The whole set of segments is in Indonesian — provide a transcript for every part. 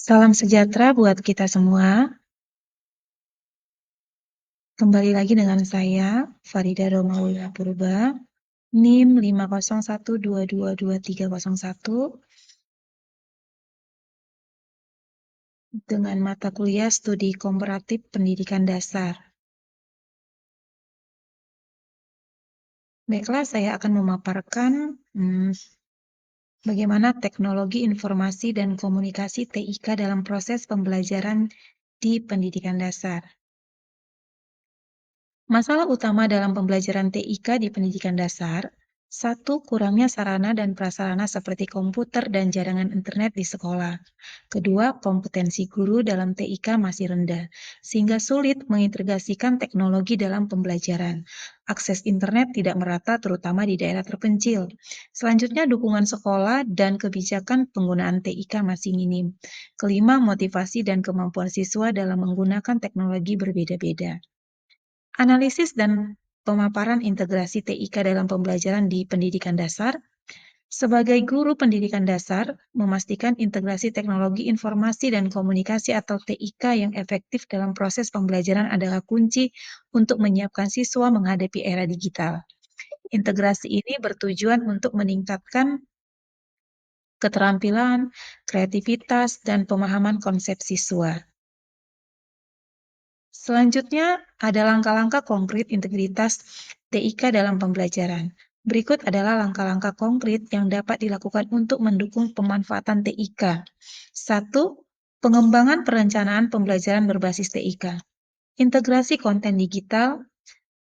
Salam sejahtera buat kita semua. Kembali lagi dengan saya, Farida Romaula Purba, NIM 501222301 dengan mata kuliah Studi Komparatif Pendidikan Dasar. Baiklah, saya akan memaparkan bagaimana teknologi informasi dan komunikasi TIK dalam proses pembelajaran di pendidikan dasar. Masalah utama dalam pembelajaran TIK di pendidikan dasar, satu, kurangnya sarana dan prasarana seperti komputer dan jaringan internet di sekolah. Kedua, kompetensi guru dalam TIK masih rendah, sehingga sulit mengintegrasikan teknologi dalam pembelajaran. Akses internet tidak merata terutama di daerah terpencil. Selanjutnya, dukungan sekolah dan kebijakan penggunaan TIK masih minim. Kelima, motivasi dan kemampuan siswa dalam menggunakan teknologi berbeda-beda. Analisis dan pemaparan integrasi TIK dalam pembelajaran di pendidikan dasar. Sebagai guru pendidikan dasar, memastikan integrasi teknologi informasi dan komunikasi atau TIK yang efektif dalam proses pembelajaran adalah kunci untuk menyiapkan siswa menghadapi era digital. Integrasi ini bertujuan untuk meningkatkan keterampilan, kreativitas, dan pemahaman konsep siswa. Selanjutnya, ada langkah-langkah konkret integritas TIK dalam pembelajaran. Berikut adalah langkah-langkah konkret yang dapat dilakukan untuk mendukung pemanfaatan TIK. 1. Pengembangan perencanaan pembelajaran berbasis TIK. Integrasi konten digital,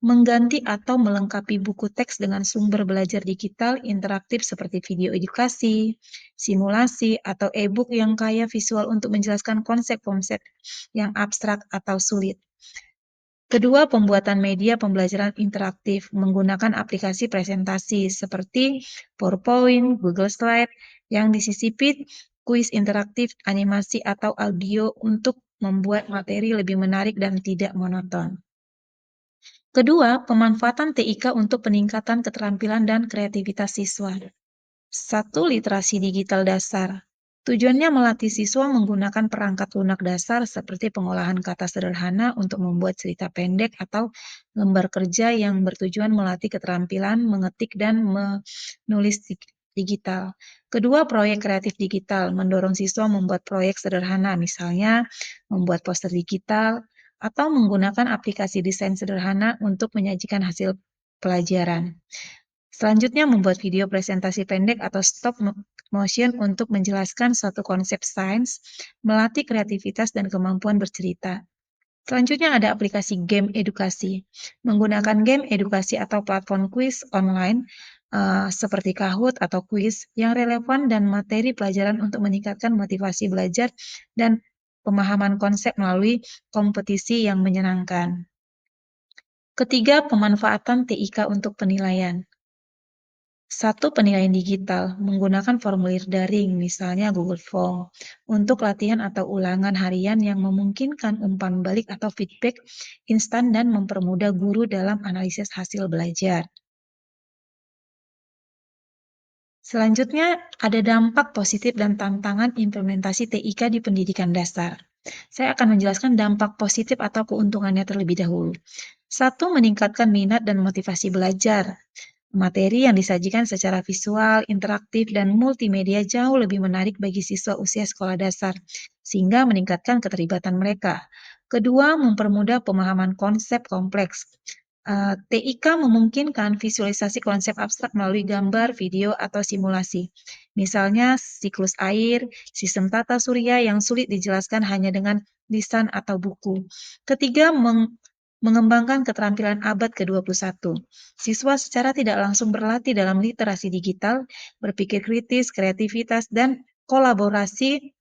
mengganti atau melengkapi buku teks dengan sumber belajar digital interaktif seperti video edukasi, simulasi, atau e-book yang kaya visual untuk menjelaskan konsep-konsep yang abstrak atau sulit. Kedua, pembuatan media pembelajaran interaktif menggunakan aplikasi presentasi seperti PowerPoint, Google Slide, yang disisipi kuis interaktif, animasi, atau audio untuk membuat materi lebih menarik dan tidak monoton. Kedua, pemanfaatan TIK untuk peningkatan keterampilan dan kreativitas siswa. 1. Literasi digital dasar. Tujuannya melatih siswa menggunakan perangkat lunak dasar seperti pengolahan kata sederhana untuk membuat cerita pendek atau lembar kerja yang bertujuan melatih keterampilan mengetik dan menulis digital. Kedua, proyek kreatif digital mendorong siswa membuat proyek sederhana, misalnya membuat poster digital atau menggunakan aplikasi desain sederhana untuk menyajikan hasil pelajaran. Selanjutnya, membuat video presentasi pendek atau stop motion untuk menjelaskan suatu konsep sains, melatih kreativitas dan kemampuan bercerita. Selanjutnya ada aplikasi game edukasi. Menggunakan game edukasi atau platform kuis online seperti Kahoot atau kuis yang relevan dan materi pelajaran untuk meningkatkan motivasi belajar dan pemahaman konsep melalui kompetisi yang menyenangkan. Ketiga, pemanfaatan TIK untuk penilaian. 1. Penilaian digital, menggunakan formulir daring, misalnya Google Form, untuk latihan atau ulangan harian yang memungkinkan umpan balik atau feedback instan dan mempermudah guru dalam analisis hasil belajar. Selanjutnya, ada dampak positif dan tantangan implementasi TIK di pendidikan dasar. Saya akan menjelaskan dampak positif atau keuntungannya terlebih dahulu. 1. Meningkatkan minat dan motivasi belajar. Materi yang disajikan secara visual, interaktif, dan multimedia jauh lebih menarik bagi siswa usia sekolah dasar, sehingga meningkatkan keterlibatan mereka. Kedua, mempermudah pemahaman konsep kompleks. TIK memungkinkan visualisasi konsep abstrak melalui gambar, video, atau simulasi. Misalnya, siklus air, sistem tata surya yang sulit dijelaskan hanya dengan lisan atau buku. Ketiga, mengembangkan keterampilan abad ke-21. Siswa secara tidak langsung berlatih dalam literasi digital, berpikir kritis, kreativitas, dan kolaborasi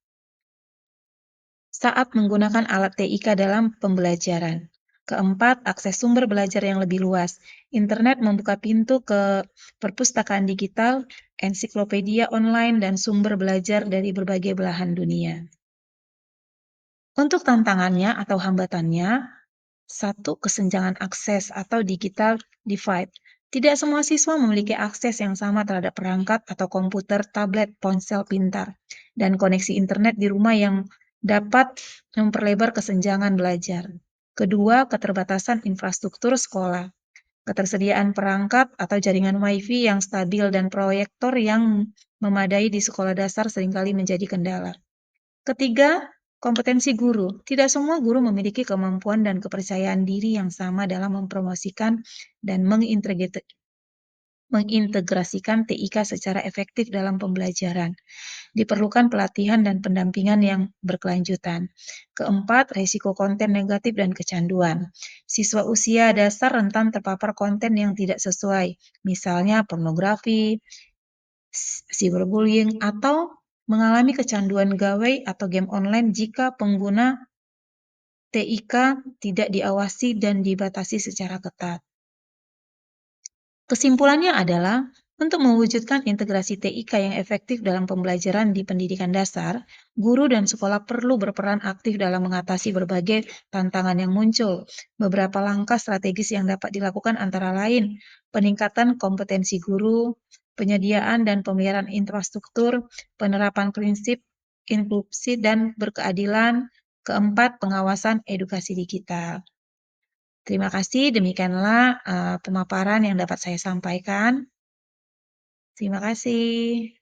saat menggunakan alat TIK dalam pembelajaran. Keempat, akses sumber belajar yang lebih luas. Internet membuka pintu ke perpustakaan digital, ensiklopedia online, dan sumber belajar dari berbagai belahan dunia. Untuk tantangannya atau hambatannya, 1. Kesenjangan akses atau digital divide. Tidak semua siswa memiliki akses yang sama terhadap perangkat atau komputer, tablet, ponsel pintar, dan koneksi internet di rumah yang dapat memperlebar kesenjangan belajar. Kedua, keterbatasan infrastruktur sekolah. Ketersediaan perangkat atau jaringan WiFi yang stabil dan proyektor yang memadai di sekolah dasar seringkali menjadi kendala. Ketiga, kompetensi guru. Tidak semua guru memiliki kemampuan dan kepercayaan diri yang sama dalam mempromosikan dan mengintegrasikan TIK secara efektif dalam pembelajaran. Diperlukan pelatihan dan pendampingan yang berkelanjutan. Keempat, risiko konten negatif dan kecanduan. Siswa usia dasar rentan terpapar konten yang tidak sesuai, misalnya pornografi, cyberbullying, atau mengalami kecanduan gawai atau game online jika pengguna TIK tidak diawasi dan dibatasi secara ketat. Kesimpulannya adalah, untuk mewujudkan integrasi TIK yang efektif dalam pembelajaran di pendidikan dasar, guru dan sekolah perlu berperan aktif dalam mengatasi berbagai tantangan yang muncul. Beberapa langkah strategis yang dapat dilakukan antara lain, peningkatan kompetensi guru, penyediaan dan pemeliharaan infrastruktur, penerapan prinsip inklusi dan berkeadilan, keempat, pengawasan edukasi digital. Terima kasih, demikianlah pemaparan yang dapat saya sampaikan. Terima kasih.